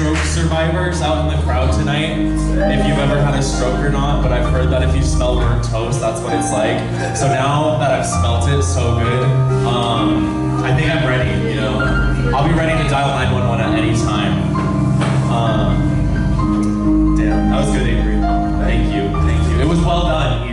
stroke survivors out in the crowd tonight, if you've ever had a stroke or not, but I've heard that if you smell burnt toast, that's what it's like. So now that I've smelt it so good, I think I'm ready, you know. I'll be ready to dial 911 at any time. Damn, that was good, Avery. Thank you, thank you. It was well done, even.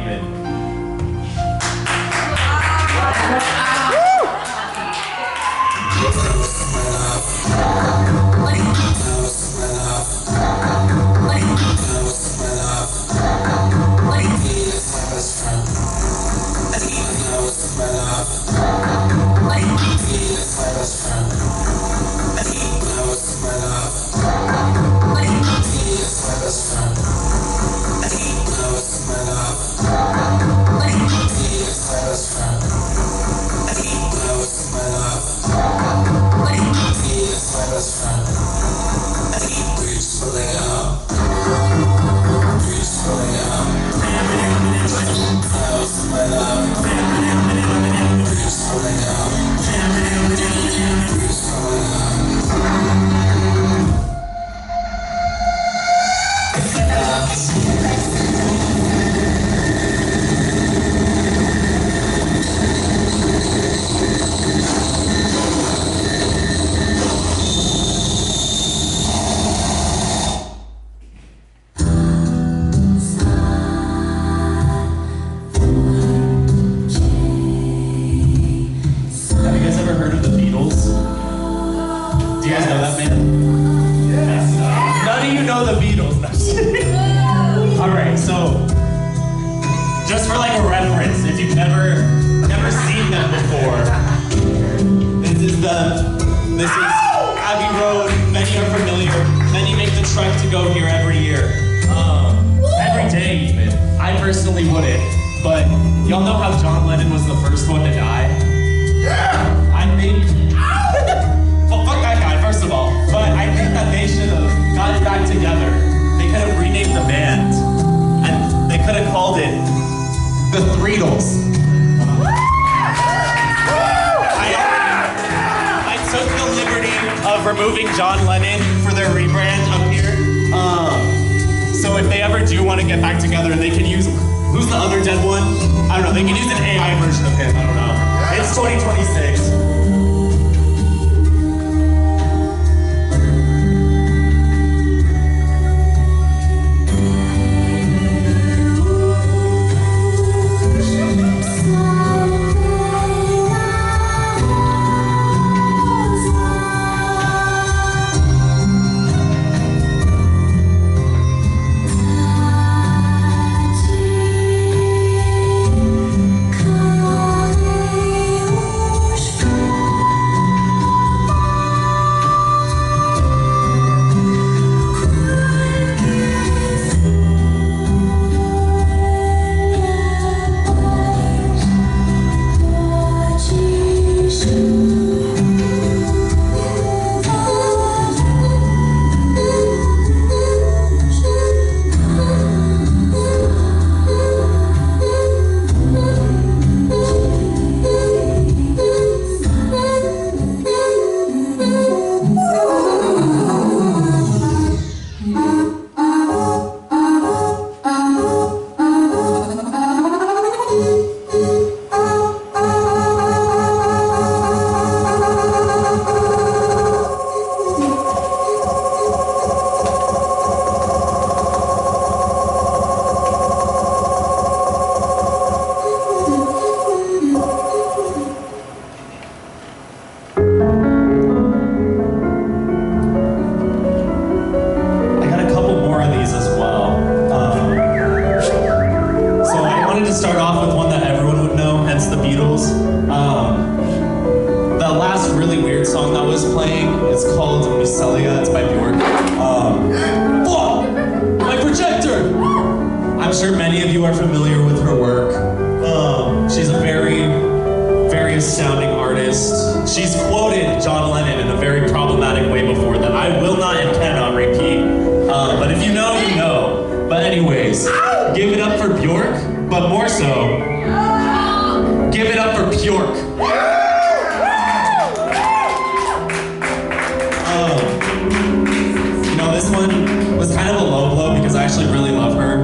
this one was kind of a low blow because I actually really love her.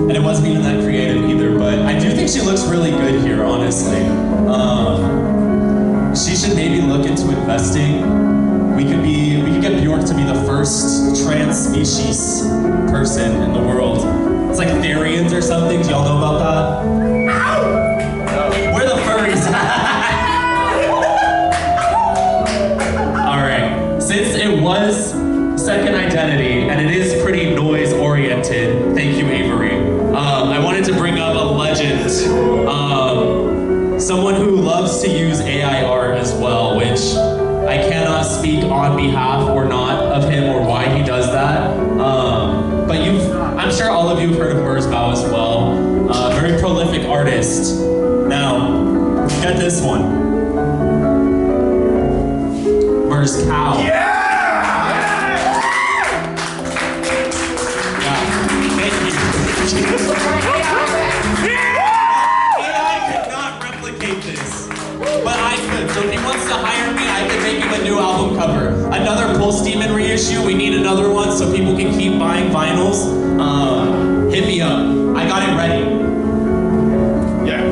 And it wasn't even that creative either, but I do think she looks really good here, honestly. She should maybe look into investing. We could get Bjork to be the first trans species person in the world. It's like Therians or something. Do y'all know about that? Ow! We're the furries. All right. Since it was Second Identity and it is pretty noise oriented, thank you, Avery. I wanted to bring up a legend. Someone who loves to use AI art as well, which I cannot speak on behalf or not of him or why he does that. But I'm sure all of you have heard of Merzbow as well. Very prolific artist. Now, get this one. Merz Cow. Yeah! Thank you. AI could not replicate this, but I could. So if he wants to hire me, I could make him a new album cover. Another Pulse Demon reissue. We need another one so people can keep buying vinyls. Hit me up. I got it ready. Yeah,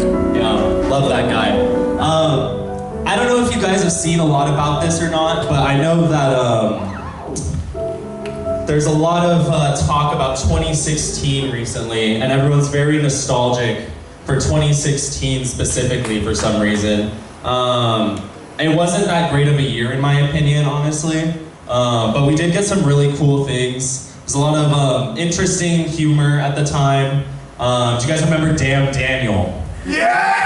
love that guy. I don't know if you guys have seen a lot about this or not, but I know that there's a lot of talk about 2016 recently, and everyone's very nostalgic for 2016 specifically for some reason. It wasn't that great of a year in my opinion, honestly, but we did get some really cool things. There's a lot of interesting humor at the time. Do you guys remember Damn Daniel? Yeah!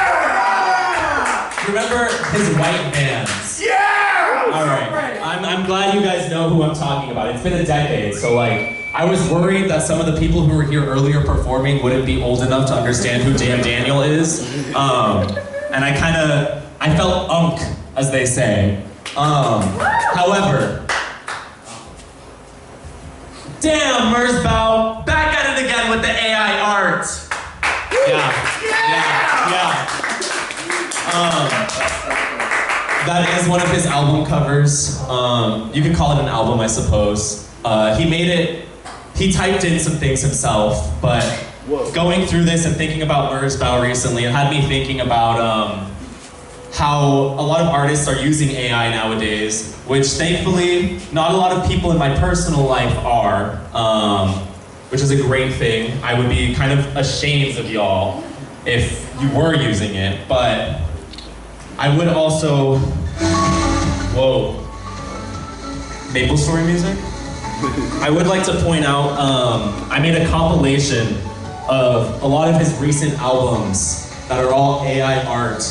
Remember his white bands? Yeah! All right, I'm glad you guys know who I'm talking about. It's been a decade, so like, I was worried that some of the people who were here earlier performing wouldn't be old enough to understand who Damn Daniel is. And I felt unk, as they say. However, damn, Merzbow, back at it again with the AI art. Yeah. That is one of his album covers. You could call it an album, I suppose. He typed in some things himself, but going through this and thinking about Merzbow recently, it had me thinking about how a lot of artists are using AI nowadays, which thankfully not a lot of people in my personal life are, which is a great thing. I would be kind of ashamed of y'all if you were using it, but I would also, Maple Story music? I would like to point out, I made a compilation of a lot of his recent albums that are all AI art,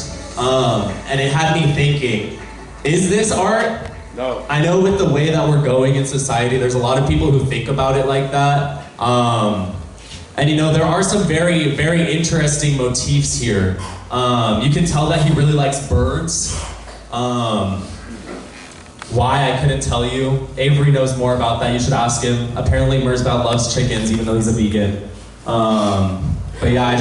and it had me thinking, is this art? No. I know with the way that we're going in society, there's a lot of people who think about it like that. And you know, there are some very, very interesting motifs here. You can tell that he really likes birds. Why, I couldn't tell you. Avery knows more about that, you should ask him. Apparently Merzbow loves chickens, even though he's a vegan. But yeah, I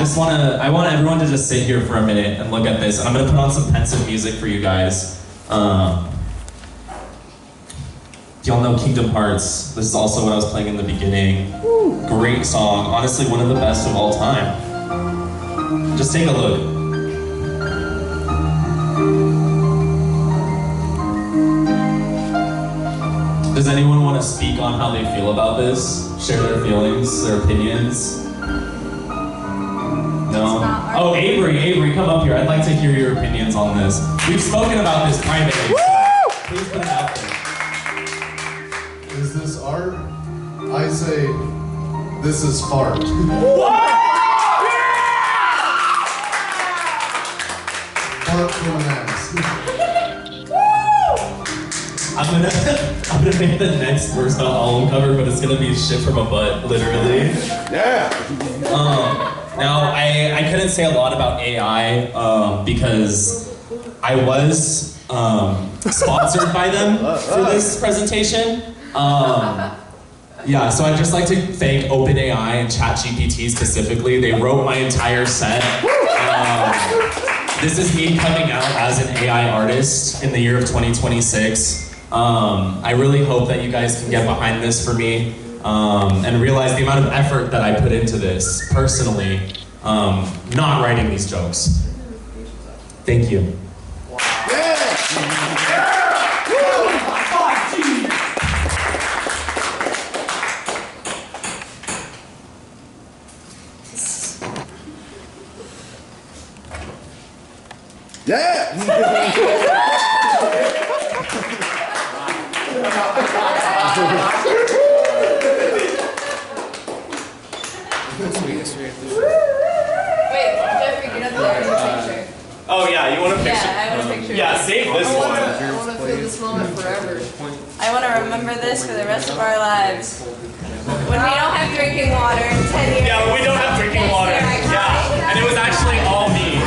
want everyone to just sit here for a minute and look at this. And I'm gonna put on some pensive music for you guys. Y'all know Kingdom Hearts. This is also what I was playing in the beginning. Great song, honestly one of the best of all time. Just take a look. Does anyone want to speak on how they feel about this? Share their feelings, their opinions? No? Oh, Avery, come up here. I'd like to hear your opinions on this. We've spoken about this privately, so please put it out there. Is this art? I say, this is fart. Fart from an ass. I'm gonna make the next Merzbow album cover, but it's gonna be shit from a butt, literally. Yeah. Now, I couldn't say a lot about AI because I was sponsored by them for this presentation. Yeah, so I'd just like to thank OpenAI and ChatGPT specifically. They wrote my entire set. This is me coming out as an AI artist in the year of 2026. I really hope that you guys can get behind this for me and realize the amount of effort that I put into this personally, not writing these jokes. Thank you. Yeah! Wait, Jeffrey, get up there in the picture. Oh yeah, you want a picture? Yeah, I want a picture. Yeah, save this one. I want to feel this moment forever. I want to remember this for the rest of our lives. When we don't have drinking water in 10 years. Yeah, we don't have drinking water. Yeah, and it was actually all me.